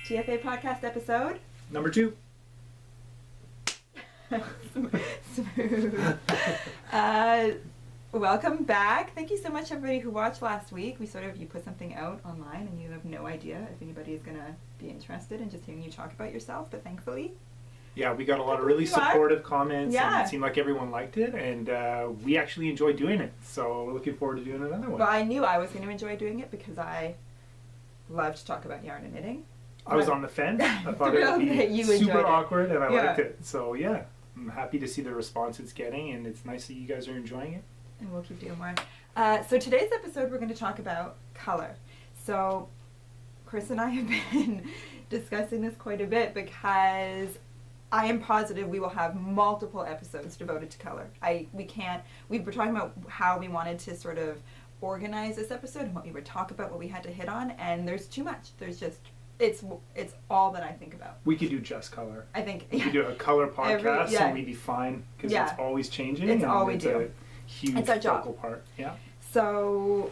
TFA podcast episode number 2. Smooth. Welcome back. Thank you so much, everybody who watched last week. You put something out online and you have no idea if anybody is going to be interested in just hearing you talk about yourself, but thankfully... Yeah, we got a lot of really supportive comments, Yeah. and it seemed like everyone liked it, and we actually enjoyed doing it, so we're looking forward to doing another one. Well, I knew I was going to enjoy doing it because I love to talk about yarn and knitting. I was on the fence. I thought it would be super awkward, and I liked it. So yeah, I'm happy to see the response it's getting, and it's nice that you guys are enjoying it. And we'll keep doing more. So today's episode, we're going to talk about color. So Chris and I have been discussing this quite a bit because I am positive we will have multiple episodes devoted to color. We were talking about how we wanted to sort of organize this episode and what we would talk about, what we had to hit on, and there's too much. There's just, it's all that I think about. We could do just color. I think we could do a color podcast and we'd be fine because it's always changing. It's all we do. Huge it's our job. focal part. Yeah. So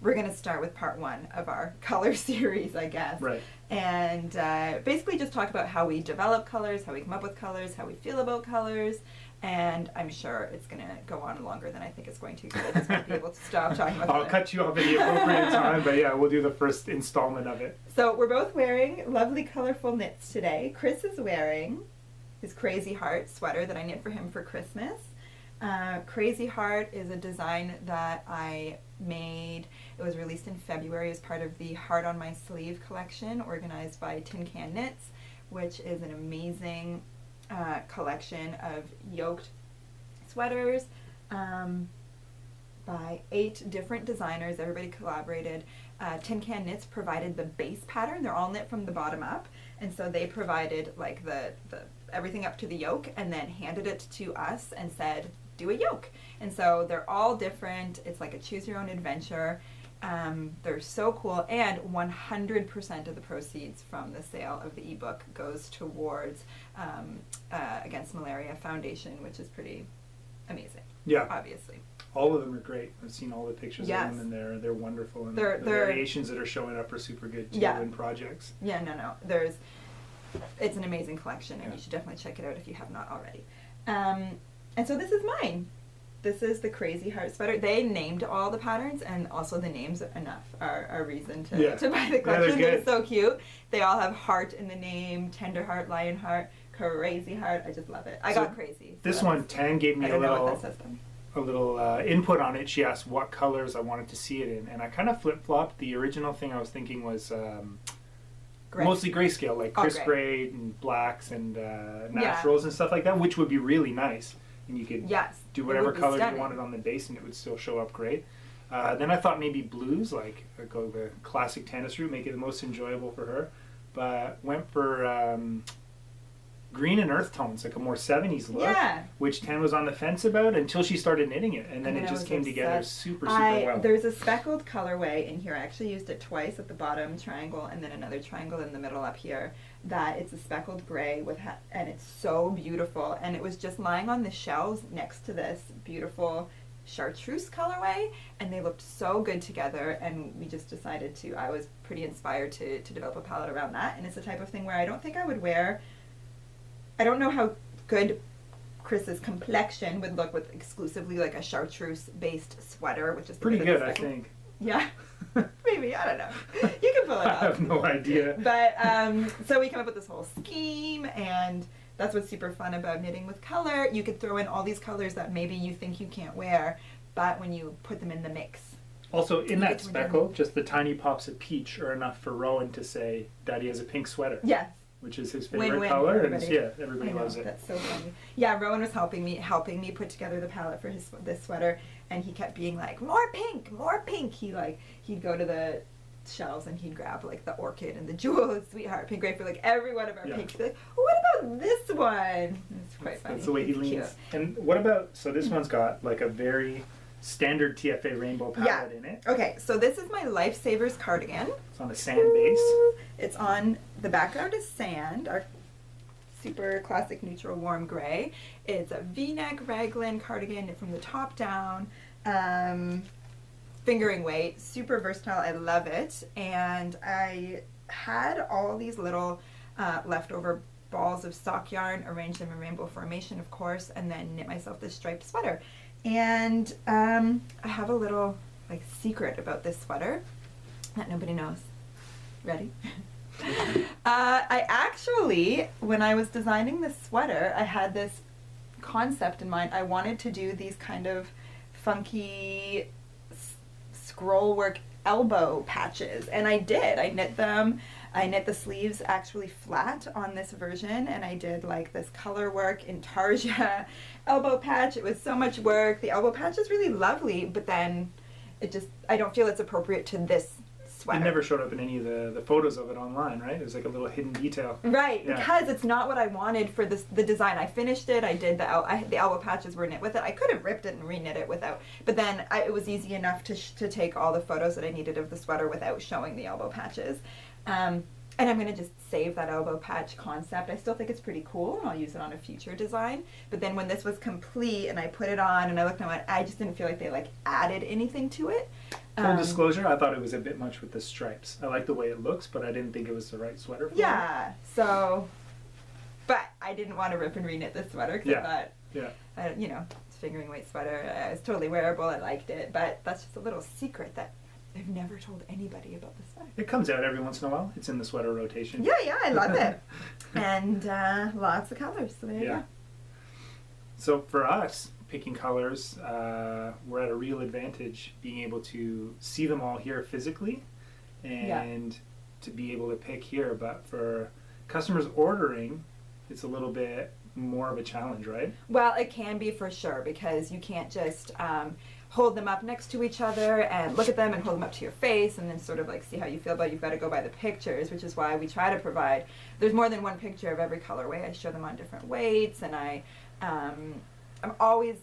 we're going to start with part 1 of our color series, I guess. Right. And basically just talk about how we develop colors, how we come up with colors, how we feel about colors. And I'm sure it's going to go on longer than I think it's going to, because I just won't be able to stop talking about I'll cut you off at the appropriate time, but yeah, we'll do the first installment of it. So we're both wearing lovely colorful knits today. Chris is wearing his Crazy Heart sweater that I knit for him for Christmas. Crazy Heart is a design that I made. It was released in February as part of the Heart on My Sleeve collection organized by Tin Can Knits, which is an amazing collection of yoked sweaters by 8 different designers. Everybody collaborated. Tin Can Knits provided the base pattern. They're all knit from the bottom up, and so they provided like the everything up to the yoke and then handed it to us and said, do a yoke. And so they're all different. It's like a choose your own adventure. They're so cool, and 100% of the proceeds from the sale of the ebook goes towards Against Malaria Foundation, which is pretty amazing. Yeah, obviously. All of them are great. I've seen all the pictures of them, and they're wonderful. And the variations that are showing up are super good too in projects. Yeah, no. It's an amazing collection, and you should definitely check it out if you have not already. And so this is mine. This is the Crazy Heart sweater. They named all the patterns, and also the names enough are a reason to buy the collection. They're so cute. They all have heart in the name: Tender Heart, Lion Heart, Crazy Heart. I just love it. I got crazy. So this one, Tan gave me a little input on it. She asked what colors I wanted to see it in, and I kind of flip-flopped. The original thing I was thinking was mostly grayscale, like crisp gray and blacks and naturals and stuff like that, which would be really nice. And you could do whatever color you wanted on the base, and it would still show up great. Then I thought maybe blues, like go the classic Tanis route, make it the most enjoyable for her. But went for green and earth tones, like a more 70s look, which Tan was on the fence about until she started knitting it, and then it just came together super well. There's a speckled colorway in here. I actually used it twice, at the bottom triangle and then another triangle in the middle up here. That it's a speckled gray and it's so beautiful, and it was just lying on the shelves next to this beautiful chartreuse colorway, and they looked so good together, and we just decided I was pretty inspired to develop a palette around that. And it's the type of thing where I don't think I would wear. I don't know how good Chris's complexion would look with exclusively like a chartreuse based sweater, which is pretty good, I think. Yeah. Maybe, I don't know. You can pull it off. I have no idea. But so we come up with this whole scheme, and that's what's super fun about knitting with color. You could throw in all these colors that maybe you think you can't wear, but when you put them in the mix. Also, in that speckle, just the tiny pops of peach are enough for Rowan to say, Daddy has a pink sweater. Yes. Which is his favorite color, and everybody loves it. That's so funny. Yeah, Rowan was helping me put together the palette for this sweater, and he kept being like, more pink, more pink. He'd go to the shelves and he'd grab like the orchid and the jewel, sweetheart, pink grapefruit, like every one of our pinks. Like, what about this one? It's quite funny. That's the way he leans. Cute. And what about, so this one's got like a very standard TFA rainbow palette in it. Okay, so this is my Lifesavers cardigan. It's on a sand base. It's on, the background is sand, our super classic neutral warm gray. It's a V-neck raglan cardigan from the top down. fingering weight, super versatile. I love it. And I had all these little leftover balls of sock yarn, arranged them in rainbow formation, of course, and then knit myself this striped sweater. And I have a little like secret about this sweater that nobody knows. Ready? I actually, when I was designing this sweater, I had this concept in mind. I wanted to do these kind of funky scroll work elbow patches, and I did. I knit them. I knit the sleeves actually flat on this version, and I did like this color work intarsia elbow patch. It was so much work. The elbow patch is really lovely, but then it just, I don't feel it's appropriate to this sweater. It never showed up in any of the photos of it online, right? It was like a little hidden detail. Right, yeah. Because it's not what I wanted for this, the design. I finished it. I did the elbow patches were knit with it. I could have ripped it and reknit it without, but then it was easy enough to take all the photos that I needed of the sweater without showing the elbow patches. And I'm going to just save that elbow patch concept. I still think it's pretty cool, and I'll use it on a future design. But then when this was complete and I put it on and I looked at it, I just didn't feel like they like added anything to it. Full disclosure, I thought it was a bit much with the stripes. I like the way it looks, but I didn't think it was the right sweater for it. Yeah, so, but I didn't want to rip and reknit this sweater because I thought, you know, it's a fingering weight sweater. It's totally wearable. I liked it, but that's just a little secret that I've never told anybody about the sweater. It comes out every once in a while. It's in the sweater rotation. Yeah, I love it. And lots of colors, so there you go. So for us, picking colors, we're at a real advantage being able to see them all here physically and to be able to pick here. But for customers ordering, it's a little bit more of a challenge, right? Well, it can be for sure, because you can't just hold them up next to each other and look at them and hold them up to your face and then sort of like see how you feel about it. You've got to go by the pictures, which is why we try to provide, there's more than one picture of every colorway. I show them on different weights, and I'm always,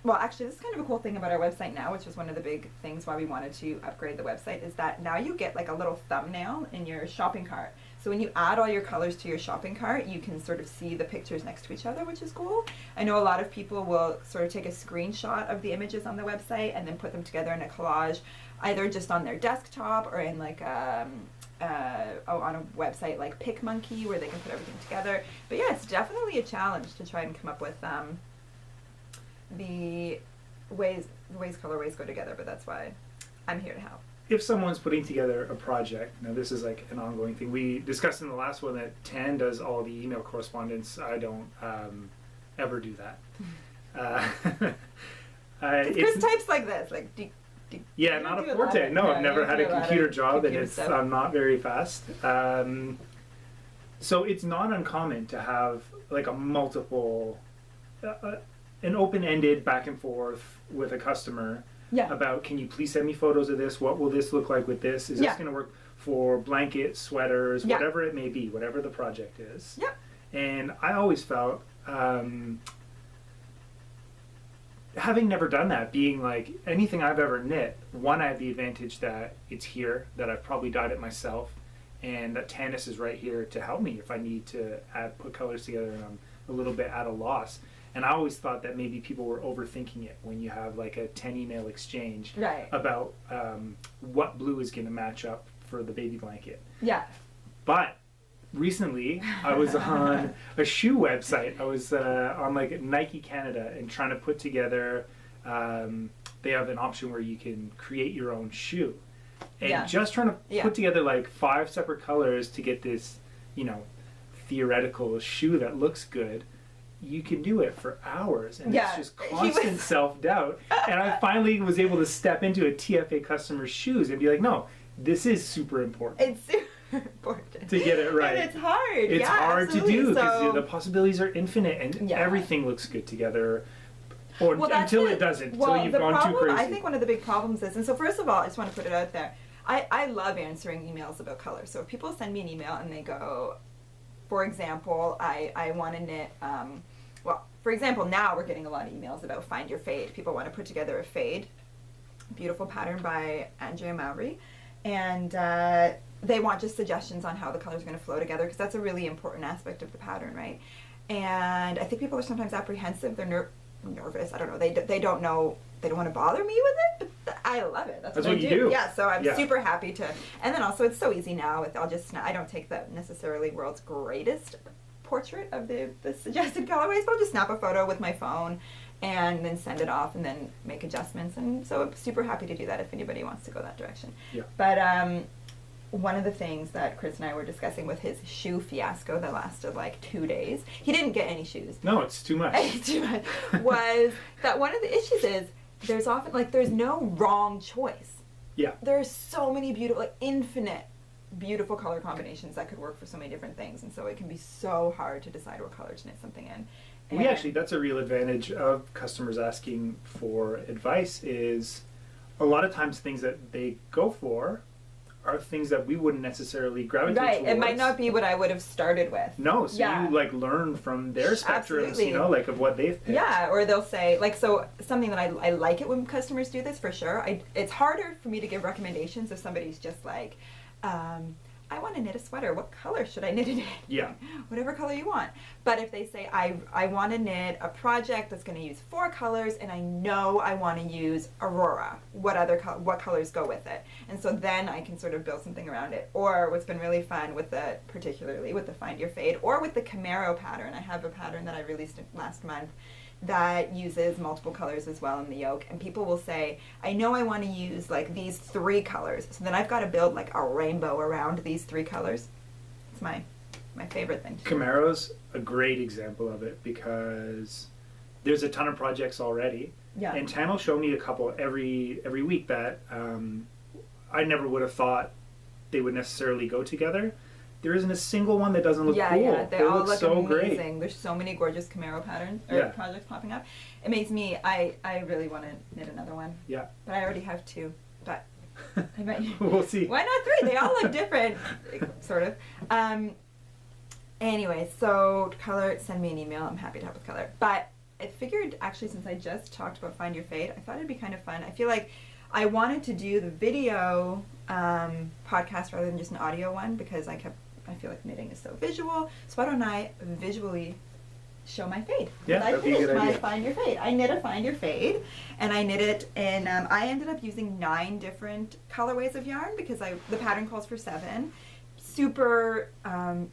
well, actually, this is kind of a cool thing about our website now, which was one of the big things why we wanted to upgrade the website, is that now you get like a little thumbnail in your shopping cart. So when you add all your colors to your shopping cart, you can sort of see the pictures next to each other, which is cool. I know a lot of people will sort of take a screenshot of the images on the website and then put them together in a collage, either just on their desktop or in like on a website like PicMonkey, where they can put everything together. But yeah, it's definitely a challenge to try and come up with the ways colorways go together, but that's why I'm here to help. If someone's putting together a project, now this is like an ongoing thing. We discussed in the last one that Tan does all the email correspondence. I don't ever do that. Chris types like this, like not a forte. No, I've never had a computer job, and I'm not very fast. So it's not uncommon to have like a multiple, an open-ended back and forth with a customer. About, can you please send me photos of this? What will this look like with this? Is this going to work for blankets, sweaters, whatever it may be, whatever the project is? And I always felt, having never done that, being like, anything I've ever knit, one, I have the advantage that it's here, that I've probably dyed it myself, and that Tanis is right here to help me if I need to put colors together and I'm a little bit at a loss. And I always thought that maybe people were overthinking it when you have like a 10 email exchange about what blue is going to match up for the baby blanket. But recently I was on a shoe website. I was on like Nike Canada and trying to put together, they have an option where you can create your own shoe. And just trying to put together like 5 separate colors to get this, you know, theoretical shoe that looks good. You can do it for hours, and it's just constant self-doubt. And I finally was able to step into a TFA customer's shoes and be like, no, this is super important. It's super important. To get it right. And it's hard. It's hard to do because the possibilities are infinite, and everything looks good together. Or until it doesn't, until you've gone too crazy. I think one of the big problems is, and so first of all, I just want to put it out there, I love answering emails about color. So if people send me an email and they go, for example, I want to knit, well, for example, now we're getting a lot of emails about Find Your Fade. People want to put together a fade, beautiful pattern by Andrea Mowry, and they want just suggestions on how the colors are going to flow together, because that's a really important aspect of the pattern, right? And I think people are sometimes apprehensive. They're nervous. I don't know. They don't know. They don't want to bother me with it. But I love it. That's what I you do. Yeah, so I'm super happy to. And then also, it's so easy now. I don't take the necessarily world's greatest portrait of the suggested colorways, but I'll just snap a photo with my phone and then send it off and then make adjustments. And so I'm super happy to do that if anybody wants to go that direction. Yeah. But one of the things that Chris and I were discussing with his shoe fiasco that lasted like 2 days, he didn't get any shoes. No, it's too much. Too much. Was that one of the issues is there's often, like, there's no wrong choice. Yeah. There's so many beautiful, like, infinite beautiful color combinations that could work for so many different things, and so it can be so hard to decide what color to knit something in. And that's a real advantage of customers asking for advice, is a lot of times things that they go for are things that we wouldn't necessarily gravitate towards. It might not be what I would have started with. No, so you like learn from their spectrums, you know, like of what they've picked. Yeah, or they'll say, like, so something that I like it when customers do this for sure. It's harder for me to give recommendations if somebody's just like, I want to knit a sweater. What color should I knit it in? Yeah. Whatever color you want. But if they say, I want to knit a project that's going to use 4 colors, and I know I want to use Aurora, what colors go with it? And so then I can sort of build something around it. Or what's been really fun particularly with the Find Your Fade, or with the Camaro pattern. I have a pattern that I released last month that uses multiple colors as well in the yoke, and people will say, I know I want to use like these 3 colors, so then I've got to build like a rainbow around these 3 colors. It's my favorite thing to do. Camaro's a great example of it, because there's a ton of projects already, and Tan will show me a couple every week that I never would have thought they would necessarily go together. There isn't a single one that doesn't look cool. Yeah, they all look so amazing. Great. There's so many gorgeous Camaro patterns or projects popping up. It makes me, I really want to knit another one. Yeah. But I already have 2. But I bet you. We'll see. Why not 3? They all look different, sort of. Anyway, so color, send me an email. I'm happy to help with color. But I figured, actually, since I just talked about Find Your Fade, I thought it'd be kind of fun. I feel like I wanted to do the video podcast rather than just an audio one, because I feel like knitting is so visual. So why don't I visually show my fade? Yeah, that'd be a good idea. Find Your Fade. I knit a Find Your Fade, and I knit it in, I ended up using 9 different colorways of yarn, because the pattern calls for 7. Super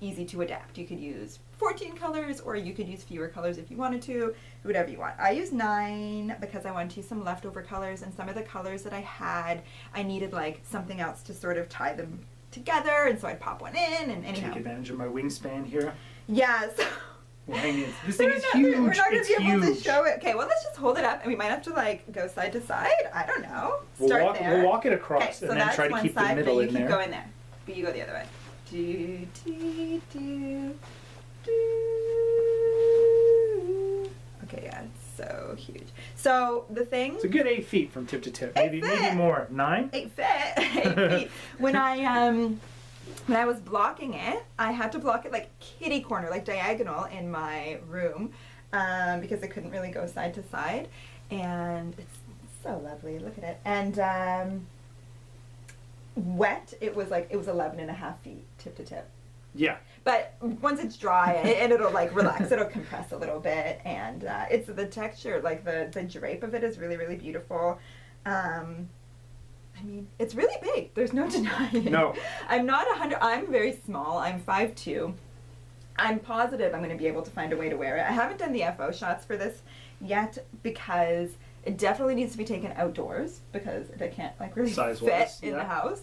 easy to adapt. You could use 14 colors, or you could use fewer colors if you wanted to, whatever you want. I used 9 because I wanted to use some leftover colors, and some of the colors that I had, I needed like something else to sort of tie them together, and so I'd pop one in, and anyhow. Take advantage of my wingspan here. Yeah, so this thing is huge. We're not going to be able to show it. Okay, well, let's just hold it up, and we might have to like go side to side. I don't know. Start there. We'll walk it across, okay, so and then try to keep the middle in there. You keep going there, but you go the other way. Do, do, do, do. Okay, yeah, it's so huge. So the thing. It's a good 8 feet from tip to tip. Maybe more. 9? 8 feet. 8 feet. When I was blocking it, I had to block it like kitty corner, like diagonal in my room, because it couldn't really go side to side, and it's so lovely. Look at it. And wet, it was 11.5 feet tip to tip. Yeah. But once it's dry, and it'll like relax, it'll compress a little bit, and it's the texture, like the drape of it is really, really beautiful. I mean, it's really big. There's no denying it. No. I'm not 100. I'm very small. I'm 5'2". I'm positive I'm going to be able to find a way to wear it. I haven't done the FO shots for this yet, because it definitely needs to be taken outdoors, because they can't like really fit in the house.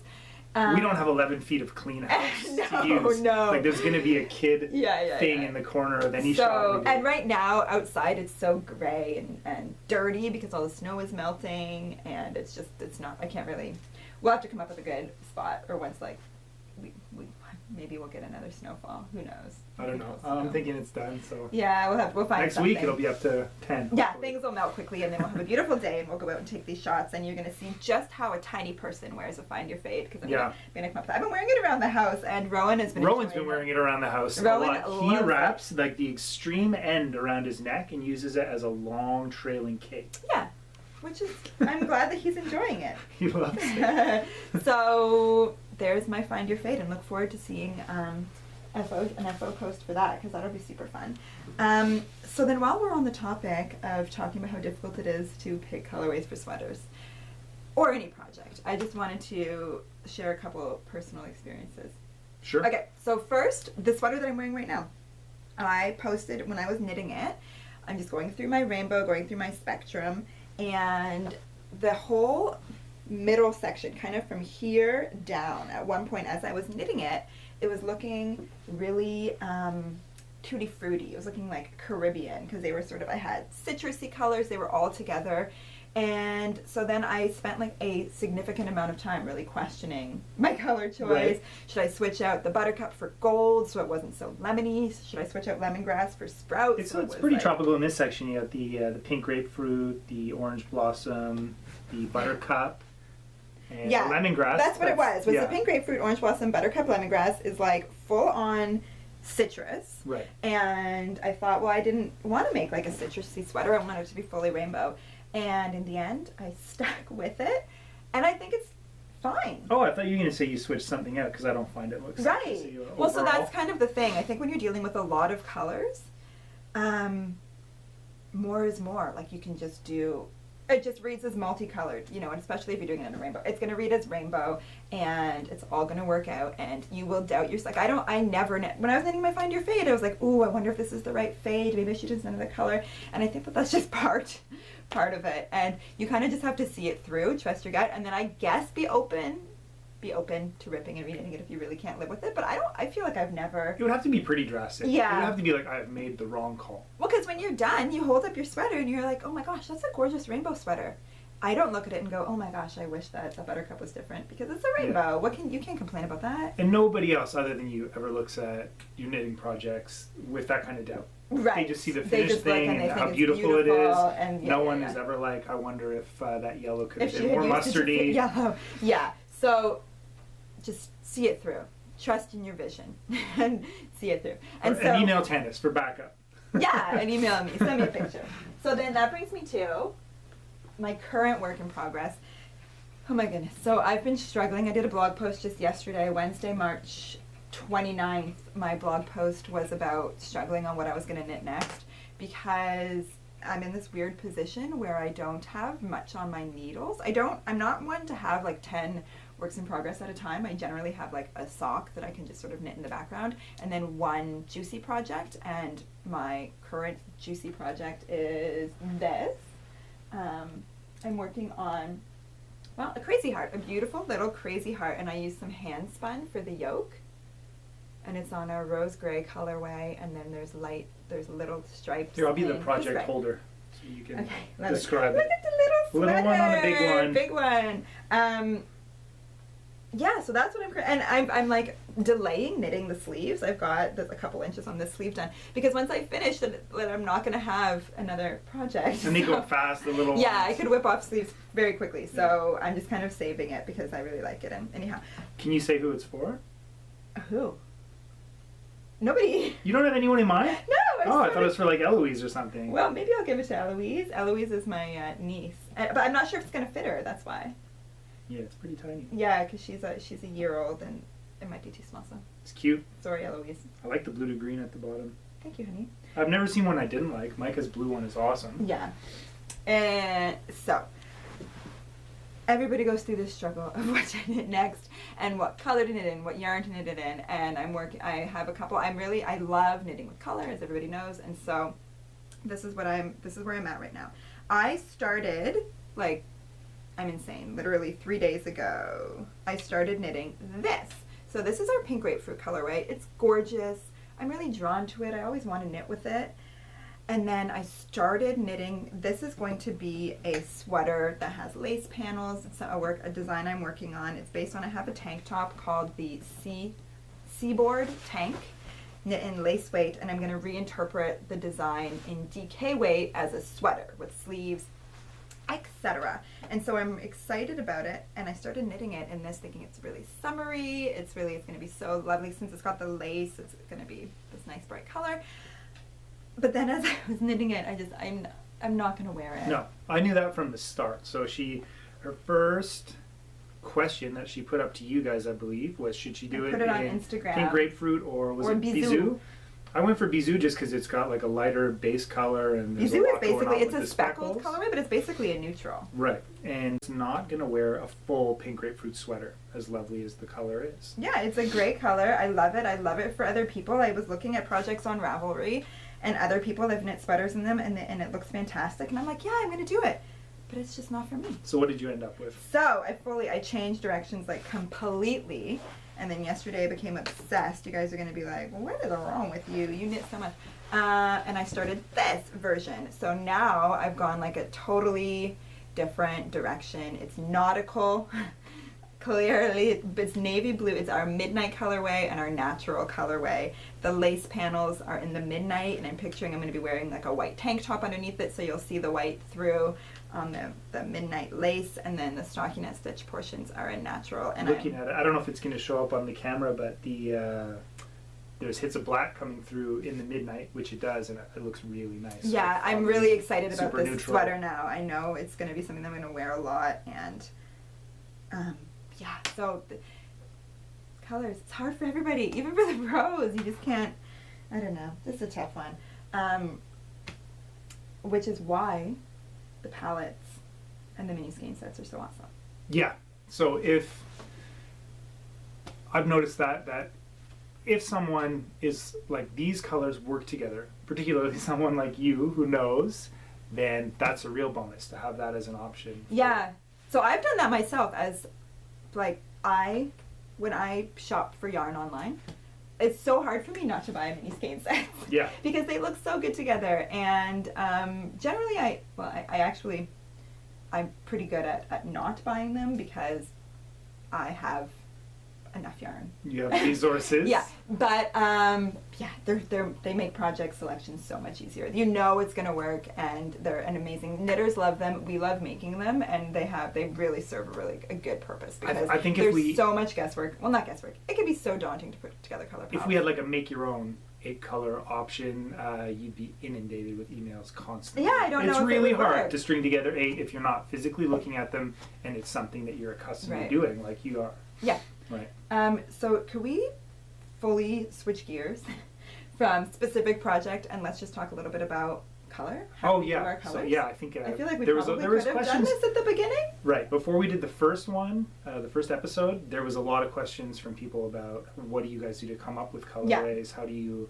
We don't have 11 feet of clean house to use. No. Like there's going to be a kid thing in the corner of any shot. And right now outside it's so gray and dirty because all the snow is melting, and it's not, I can't really, we'll have to come up with a good spot, or once like we maybe we'll get another snowfall. Who knows? I don't know. I'm thinking it's done. So yeah, we'll find next something. week it'll be up to 10. Yeah, things will melt quickly, and then we'll have a beautiful day, and we'll go out and take these shots, and you're going to see just how a tiny person wears a Find Your Fade, because I'm going to come up with that. I've been wearing it around the house, and Rowan's been wearing it around the house a lot. He wraps like the extreme end around his neck and uses it as a long trailing cape. Yeah. Which is, I'm glad that he's enjoying it. He loves it. So there's my Find Your Fade, and look forward to seeing an FO post for that, because that'll be super fun. So then while we're on the topic of talking about how difficult it is to pick colorways for sweaters, or any project. I just wanted to share a couple personal experiences. Sure. Okay, so first, the sweater that I'm wearing right now, I posted when I was knitting it. I'm just going through my rainbow, going through my spectrum, and the whole middle section, kind of from here down, at one point as I was knitting it, it was looking really tutti frutti. It was looking like Caribbean, because they were sort of, I had citrusy colors, they were all together. And so then I spent like a significant amount of time really questioning my color choice. Right. Should I switch out the buttercup for gold so it wasn't so lemony? Should I switch out lemongrass for sprouts? It's pretty tropical in this section. You have the pink grapefruit, the orange blossom, the buttercup, and the lemongrass. That's what it was. The pink grapefruit, orange blossom, buttercup, lemongrass is like full on citrus. Right. And I thought, well, I didn't want to make like a citrusy sweater. I wanted it to be fully rainbow. And in the end, I stuck with it, and I think it's fine. Oh, I thought you were going to say you switched something out, because I don't find it looks right. Well, so that's kind of the thing. I think when you're dealing with a lot of colors, more is more. Like, you can just do, it just reads as multicolored, you know, and especially if you're doing it in a rainbow. It's going to read as rainbow, and it's all going to work out, and you will doubt yourself. Like, when I was knitting my Find Your Fade, I was like, ooh, I wonder if this is the right fade. Maybe I should use another color. And I think that that's just part of it, and you kind of just have to see it through, trust your gut, and then I guess be open to ripping and reknitting it if you really can't live with it. But I feel like I've never. It would have to be pretty drastic. Yeah. It would have to be like, I've made the wrong call. Well, because when you're done, you hold up your sweater and you're like, oh my gosh, that's a gorgeous rainbow sweater. I don't look at it and go, oh my gosh, I wish that the buttercup was different, because it's a rainbow. Yeah. You can't complain about that. And nobody else other than you ever looks at your knitting projects with that kind of doubt. Right. They just see the finished thing and how beautiful it is. And no one is ever like, I wonder if that yellow could have been more mustardy. Yellow. Yeah. So just see it through. Trust in your vision and see it through. And and email Tanis for backup. Yeah, and email me. Send me a picture. So then that brings me to my current work in progress. Oh my goodness. So I've been struggling. I did a blog post just yesterday, Wednesday, March 29th. My blog post was about struggling on what I was going to knit next, because I'm in this weird position where I don't have much on my needles. I'm not one to have like 10 works in progress at a time. I generally have like a sock that I can just sort of knit in the background, and then one juicy project, and my current juicy project is this. I'm working on, well, a crazy heart, a beautiful little crazy heart, and I used some hand spun for the yoke, and it's on a rose gray colorway, and then there's little stripes. Here, I'll be the project holder, so you can describe it. Look at the little sweater. Little one on a big one. Big one. Yeah, so that's what and I'm like delaying knitting the sleeves. There's a couple inches on this sleeve done, because once I finish it, I'm not going to have another project. And they go fast, the little Yeah, ones. I could whip off sleeves very quickly, so I'm just kind of saving it because I really like it. And anyhow. Can you say who it's for? Who? Nobody. You don't have anyone in mind? No. I thought it was for like Eloise or something. Well, maybe I'll give it to Eloise. Eloise is my niece, but I'm not sure if it's going to fit her, that's why. Yeah, it's pretty tiny. Yeah, because she's a year old, and it might be too small, so. It's cute. Sorry, Eloise. I like the blue to green at the bottom. Thank you, honey. I've never seen one I didn't like. Micah's blue one is awesome. Yeah. And so, everybody goes through this struggle of what to knit next, and what color to knit in, what yarn to knit it in, and I have a couple, I love knitting with color, as everybody knows, and so, this is where I'm at right now. I started, I'm insane. Literally 3 days ago, I started knitting this. So this is our pink grapefruit colorway. It's gorgeous. I'm really drawn to it. I always want to knit with it. And then I started knitting. This is going to be a sweater that has lace panels. It's a design I'm working on. It's based on, I have a tank top called the Seaboard Tank, knit in lace weight, and I'm going to reinterpret the design in DK weight as a sweater with sleeves, etc. And so I'm excited about it, and I started knitting it in this thinking it's really summery, it's going to be so lovely since it's got the lace, it's going to be this nice bright color. But then as I was knitting it, I'm not going to wear it. No, I knew that from the start. So her first question that she put up to you guys, I believe, was should she do it on Instagram. Pink grapefruit or was it Bisou? I went for Bisou just because it's got like a lighter base color and there's Bisou a is lot going basically, on it's with a the speckled speckles. colorway, but it's basically a neutral. Right, and it's not going to wear a full pink grapefruit sweater, as lovely as the color is. Yeah, it's a great color. I love it. I love it for other people. I was looking at projects on Ravelry, and other people have knit sweaters in them, and it looks fantastic. And I'm like, yeah, I'm going to do it. But it's just not for me. So what did you end up with? So I changed directions like completely. And then yesterday I became obsessed. You guys are going to be like, well, what is wrong with you? You knit so much. And I started this version. So now I've gone like a totally different direction. It's nautical. Clearly, it's navy blue. It's our midnight colorway and our natural colorway. The lace panels are in the midnight, and I'm picturing I'm going to be wearing like a white tank top underneath it, so you'll see the white through on the midnight lace, and then the stockinette stitch portions are in natural. And looking at it, I don't know if it's going to show up on the camera, but there's hits of black coming through in the midnight, which it does, and it looks really nice. Yeah, I'm really excited about this neutral sweater now. I know it's going to be something that I'm going to wear a lot, and yeah, so the colors, it's hard for everybody, even for the pros. You just can't, I don't know, this is a tough one. Which is why the palettes and the mini skein sets are so awesome. Yeah, so if, I've noticed that if someone is like, these colors work together, particularly someone like you who knows, then that's a real bonus to have that as an option. Yeah, so I've done that myself as, like, when I shop for yarn online, it's so hard for me not to buy a mini skein set. Yeah. Because they look so good together, and generally I'm pretty good at not buying them because I have enough yarn. You have resources. Yeah, but yeah, they make project selection so much easier. You know it's going to work, and they're an amazing, knitters love them. We love making them, and they really serve a good purpose because I think there's so much guesswork. Well, not guesswork. It can be so daunting to put together color palettes. If we had like a make your own 8-color option, you'd be inundated with emails constantly. Yeah, I don't know. It's if really it would hard work. to string together 8 if you're not physically looking at them and it's something that you're accustomed to doing, like you are. Yeah. Right. So could we fully switch gears from specific project, and let's just talk a little bit about color? Oh yeah. So yeah, I think I feel like we there probably was could have questions. done this at the beginning. Right. Before we did the first one, the first episode, there was a lot of questions from people about what do you guys do to come up with colorways? Yeah.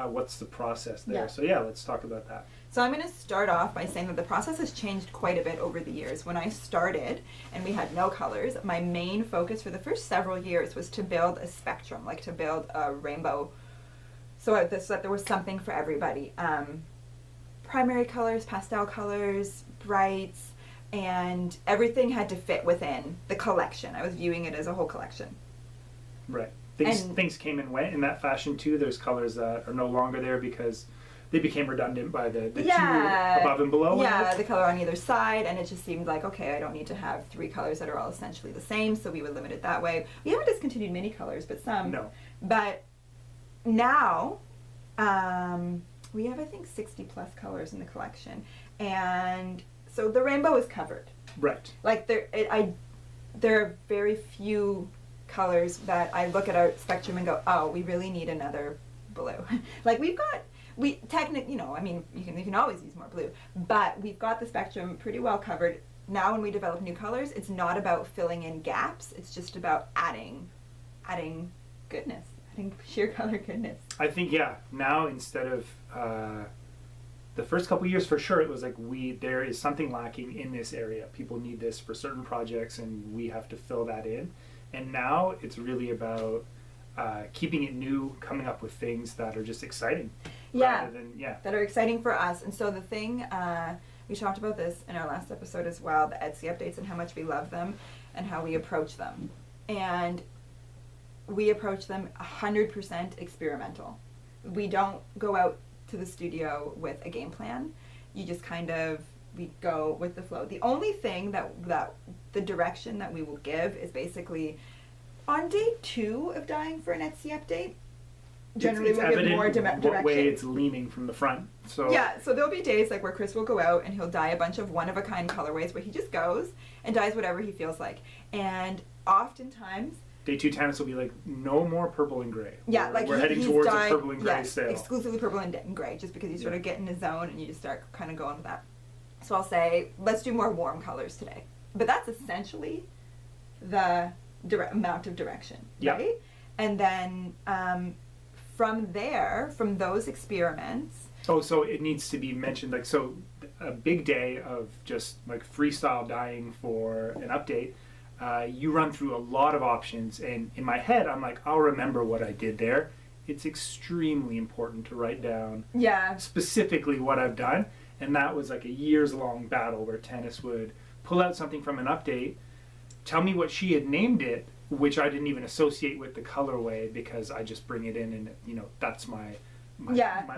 What's the process there? Yeah. So yeah, let's talk about that. So I'm going to start off by saying that the process has changed quite a bit over the years. When I started and we had no colors, my main focus for the first several years was to build a spectrum, like to build a rainbow, so that there was something for everybody. Primary colors, pastel colors, brights, and everything had to fit within the collection. I was viewing it as a whole collection. Right. Things came and went in that fashion too. There's colors that are no longer there because they became redundant by the two above and below. Yeah, the color on either side, and it just seemed like, okay, I don't need to have 3 colors that are all essentially the same, so we would limit it that way. We haven't discontinued mini colors, but some. No. But now, we have, I think, 60 plus colors in the collection, and so the rainbow is covered. Right. Like there are very few colors that I look at our spectrum and go, oh, we really need another blue. Like you know, I mean, you can always use more blue, but we've got the spectrum pretty well covered. Now when we develop new colors, it's not about filling in gaps, it's just about adding goodness, adding sheer color goodness. I think, yeah, now instead of the first couple years, for sure, it was like there is something lacking in this area. People need this for certain projects and we have to fill that in. And now it's really about keeping it new, coming up with things that are just exciting. Yeah, that are exciting for us. And so the thing, we talked about this in our last episode as well, the Etsy updates and how much we love them and how we approach them. And we approach them 100% experimental. We don't go out to the studio with a game plan. You just we go with the flow. The only thing that the direction that we will give is basically on day 2 of dyeing for an Etsy update. Generally, we'll give more direction. What way it's leaning from the front. So yeah, so there'll be days like where Chris will go out and he'll dye a bunch of one-of-a-kind colorways where he just goes and dyes whatever he feels like. And oftentimes Day 2 Tanis will be like, no more purple and gray. Yeah, like we're heading towards a purple and gray sale. Exclusively purple and gray, just because you sort of get in a zone and you just start kind of going with that. So I'll say, let's do more warm colors today. But that's essentially the amount of direction, right? And then from there, from those experiments. Oh, so it needs to be mentioned, like, so a big day of just like freestyle dyeing for an update. You run through a lot of options, and in my head I'm like, I'll remember what I did there. It's extremely important to write down specifically what I've done, and that was like a years-long battle where Tanis would pull out something from an update, tell me what she had named it, which I didn't even associate with the colorway because I just bring it in and, you know, that's my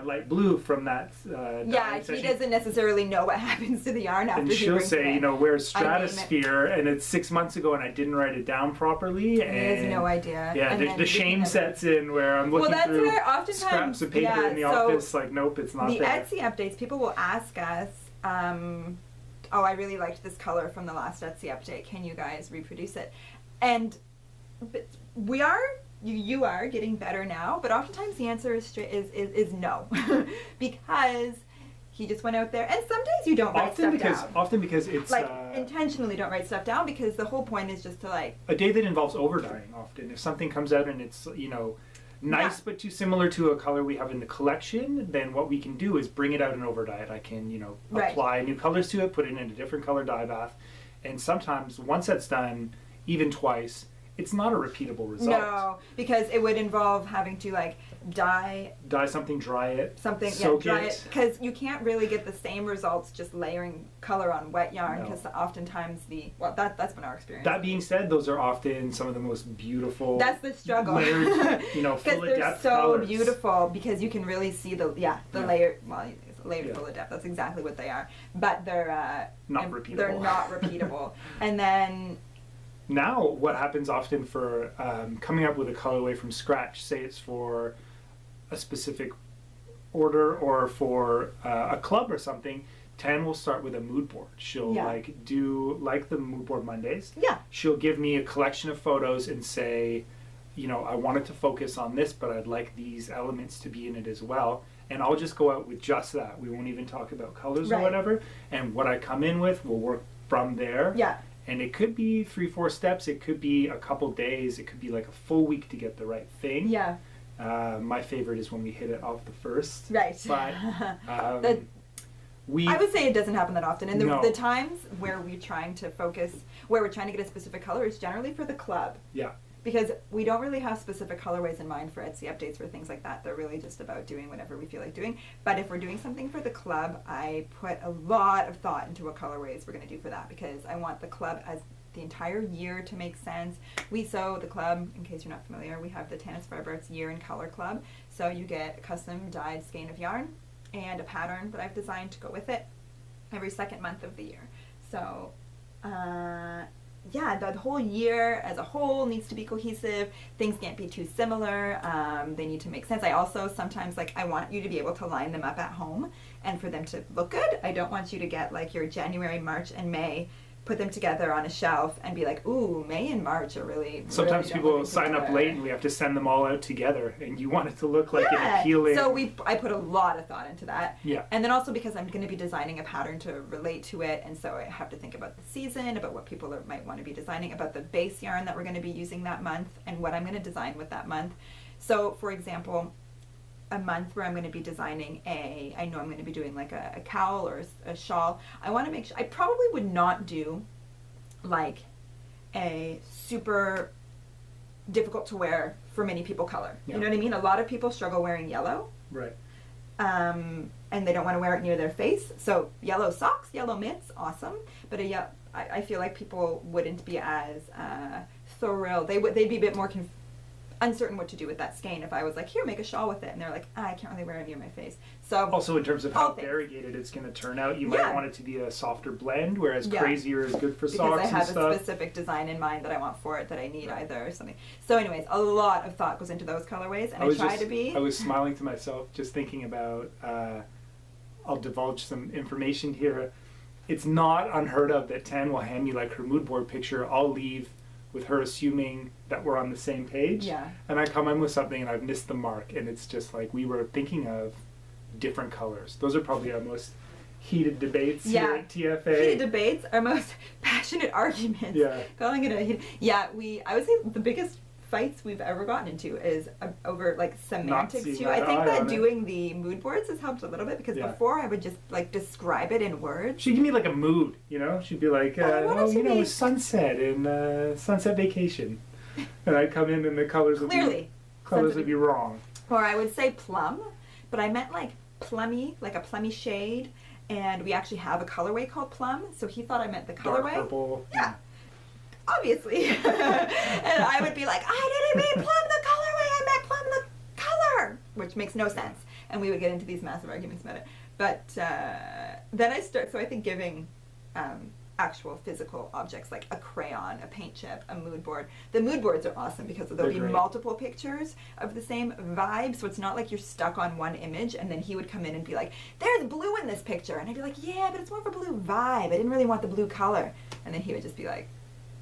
light blue from that he doesn't necessarily know what happens to the yarn after and she'll say, you know, where's Stratosphere, and it's 6 months ago and I didn't write it down properly, and he has no idea. Yeah, the shame sets in where I'm looking through scraps of paper in the office, like, nope, it's not there. The Etsy updates, people will ask us, oh, I really liked this color from the last Etsy update, can you guys reproduce it? And you are getting better now, but oftentimes the answer is no, because he just went out there, and some days you don't write stuff down. Often because it's like intentionally don't write stuff down, because the whole point is just to like a day that involves overdying. Often, if something comes out and it's, you know, nice but too similar to a color we have in the collection, then what we can do is bring it out and overdye it. I can, you know, apply new colors to it, put it in a different color dye bath, and sometimes once that's done, even twice, it's not a repeatable result. No, because it would involve having to like dye something, dry it, dry it, because you can't really get the same results just layering color on wet yarn, because oftentimes that's been our experience. That being said, those are often some of the most beautiful. That's the struggle. Layered, you know, full of depth colors. They're so beautiful because you can really see the layer. Well, layered full of depth. That's exactly what they are. But they're not repeatable. They're not repeatable. And then. Now, what happens often for coming up with a colorway from scratch, say it's for a specific order or for a club or something, Tan will start with a mood board. She'll do the mood board Mondays. Yeah. She'll give me a collection of photos and say, you know, I wanted to focus on this, but I'd like these elements to be in it as well. And I'll just go out with just that. We won't even talk about colors or whatever. And what I come in with will work from there. Yeah. And it could be 3-4 steps. It could be a couple days. It could be like a full week to get the right thing. Yeah. My favorite is when we hit it off the first. Right. But I would say it doesn't happen that often. And the times where we're trying to focus, where we're trying to get a specific color, is generally for the club. Yeah. Because we don't really have specific colorways in mind for Etsy updates or things like that. They're really just about doing whatever we feel like doing. But if we're doing something for the club, I put a lot of thought into what colorways we're going to do for that, because I want the club as the entire year to make sense. So the club, in case you're not familiar, we have the Tanis Fiber Arts Year in Color Club. So you get a custom dyed skein of yarn and a pattern that I've designed to go with it every second month of the year. So the whole year as a whole needs to be cohesive. Things can't be too similar. They need to make sense. I also sometimes, I want you to be able to line them up at home and for them to look good. I don't want you to get your January, March, and May, put them together on a shelf and be like, ooh, May and March are really sometimes people sign up late and we have to send them all out together, and you want it to look like an appealing. So I put a lot of thought into that. Yeah. And then also because I'm going to be designing a pattern to relate to it, and so I have to think about the season, about what people might want to be designing, about the base yarn that we're going to be using that month, and what I'm going to design with that month. So, for example, a month where I'm going to be designing I know I'm going to be doing a cowl or a shawl, I want to make sure, I probably would not do a super difficult to wear for many people color. Yeah. You know what I mean? A lot of people struggle wearing yellow. Right. And they don't want to wear it near their face. So yellow socks, yellow mitts, awesome. But I feel like people wouldn't be as thrilled. They'd be a bit more uncertain what to do with that skein if I was like, here, make a shawl with it, and they're like, I can't really wear it near my face. So also in terms of how variegated it's going to turn out, you might want it to be a softer blend, whereas crazier is good for socks and stuff. Because I have a specific design in mind that I want for it that I need either or something. So anyways, a lot of thought goes into those colorways, and I was smiling to myself just thinking about, I'll divulge some information here. It's not unheard of that Tan will hand me her mood board picture. I'll leave with her assuming that we're on the same page. Yeah. And I come in with something and I've missed the mark, and it's just like we were thinking of different colors. Those are probably our most heated debates here at TFA. Heated debates, our most passionate arguments. Yeah. Calling it a heated... Yeah, I would say the biggest fights we've ever gotten into is over like semantics too. I think that doing the mood boards has helped a little bit, because before I would just like describe it in words. She'd give me like a mood, you know? She'd be like, sunset in Sunset Vacation. And I'd come in and the colors would be wrong. Or I would say plum, but I meant like plummy, like a plummy shade. And we actually have a colorway called plum, so he thought I meant the colorway. Dark purple. Yeah. Obviously. And I would be like, I didn't mean plum the colorway, I meant plum the color, which makes no sense. And we would get into these massive arguments about it. But then I think giving actual physical objects like a crayon, a paint chip, a mood board. The mood boards are awesome because there'll be multiple pictures of the same vibe, so it's not like you're stuck on one image. And then he would come in and be like, there's blue in this picture. And I'd be like, yeah, but it's more of a blue vibe. I didn't really want the blue color. And then he would just be like,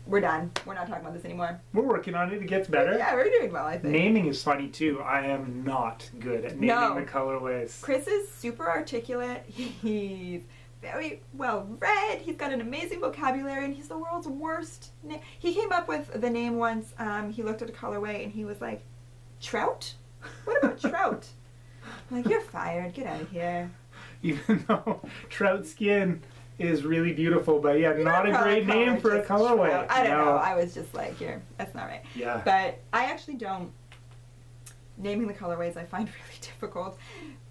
we're done. We're not talking about this anymore. We're working on it. It gets better. Yeah, we're doing well, I think. Naming is funny, too. I am not good at naming the colorways. Chris is super articulate. He's very well read. He's got an amazing vocabulary, and he's the world's worst. He came up with the name once. He looked at a colorway, and he was like, trout? What about trout? I'm like, you're fired. Get out of here. Even though trout skin is really beautiful, but not a great name for a colorway. Trout. I don't know. I was just like, that's not right. Yeah. But I actually don't. Naming the colorways I find really difficult,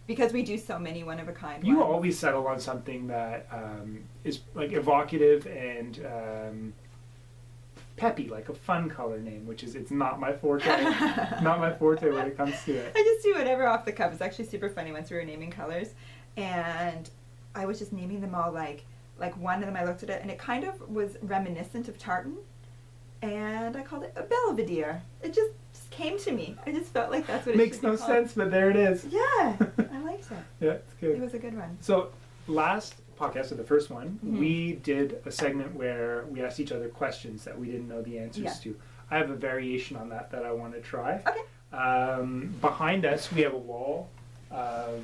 because we do so many one-of-a-kind You ones. always settle on something that is like evocative and peppy, like a fun color name, which is, it's not my forte. Not my forte when it comes to it. I just do whatever off the cuff. It's actually super funny once we were naming colors, and I was just naming them all like one of them I looked at it and it kind of was reminiscent of tartan, and I called it a belvedere. It just came to me. I just felt like that's what it makes no sense, but there it is. Yeah, I liked it. Yeah, it's good. It was a good one. So last podcast, so the first one, we did a segment where we asked each other questions that we didn't know the answers to. I have a variation on that I want to try. Okay. Behind us, we have a wall of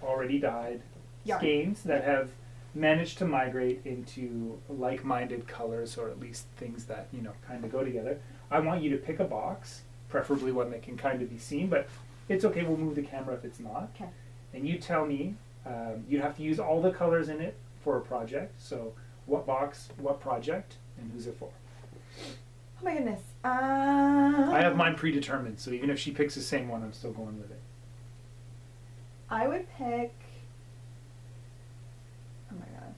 already dyed skeins that have managed to migrate into like-minded colors, or at least things that, kind of go together. I want you to pick a box, preferably one that can kind of be seen, but it's okay, we'll move the camera if it's not. Okay. And you tell me, you have to use all the colors in it for a project, so what box, what project, and who's it for? Oh my goodness. I have mine predetermined, so even if she picks the same one, I'm still going with it. I would pick... Oh my gosh.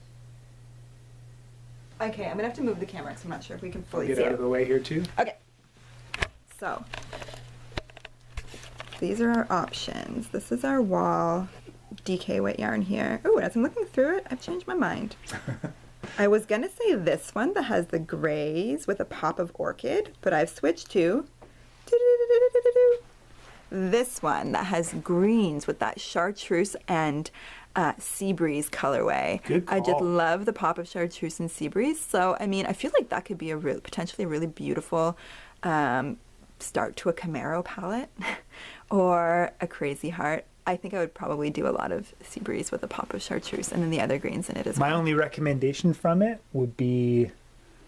Okay, I'm going to have to move the camera because I'm not sure if we can fully see it. Get out of the way here too. Okay. So, these are our options. This is our wall DK wet yarn here. Oh, as I'm looking through it, I've changed my mind. I was going to say this one that has the grays with a pop of orchid, but I've switched to this one that has greens with that chartreuse and sea breeze colorway. Good call. I just love the pop of chartreuse and sea breeze. So, I mean, I feel like that could be a potentially really beautiful start to a Camaro palette or a Crazy Heart. I think I would probably do a lot of sea breeze with a pop of chartreuse and then the other greens in it as well. My only recommendation from it would be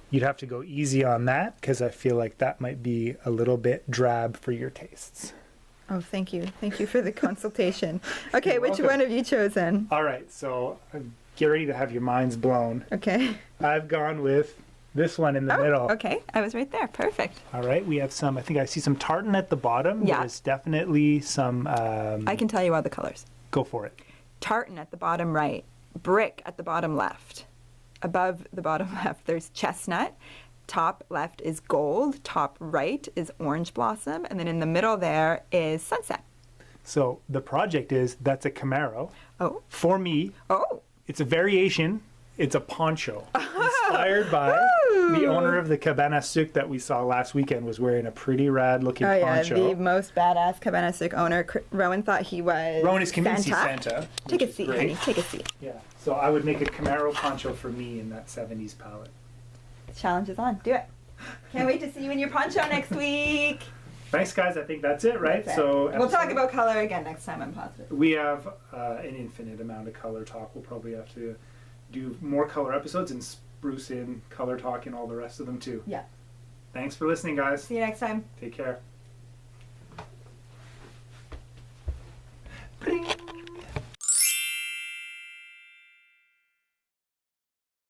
you'd have to go easy on that, because I feel like that might be a little bit drab for your tastes. Oh, thank you. Thank you for the consultation. Okay, which one have you chosen? All right, so get ready to have your minds blown. Okay. I've gone with this one in the middle. Okay, I was right there. Perfect. All right, we have some, I think I see some tartan at the bottom. Yeah. There's definitely some... I can tell you all the colors. Go for it. Tartan at the bottom right. Brick at the bottom left. Above the bottom left, there's chestnut. Top left is gold. Top right is orange blossom. And then in the middle there is sunset. So the project is, that's a Camaro. Oh. For me, it's a variation. It's a poncho. Inspired by the owner of the Cabana Souk that we saw last weekend was wearing a pretty rad looking poncho. Yeah, the most badass Cabana Souk owner. Rowan thought he was Rowan is convinced he's Santa. Take a seat, honey. Take a seat. Yeah. So I would make a Camaro poncho for me in that 70s palette. Challenge is on. Do it. Can't wait to see you in your poncho next week. Thanks, guys. I think that's it, right? That's it. So we'll talk about color again next time, I'm positive. We have an infinite amount of color talk. We'll probably have to do more color episodes and spruce in color talk and all the rest of them too. Yeah. Thanks for listening, guys. See you next time. Take care.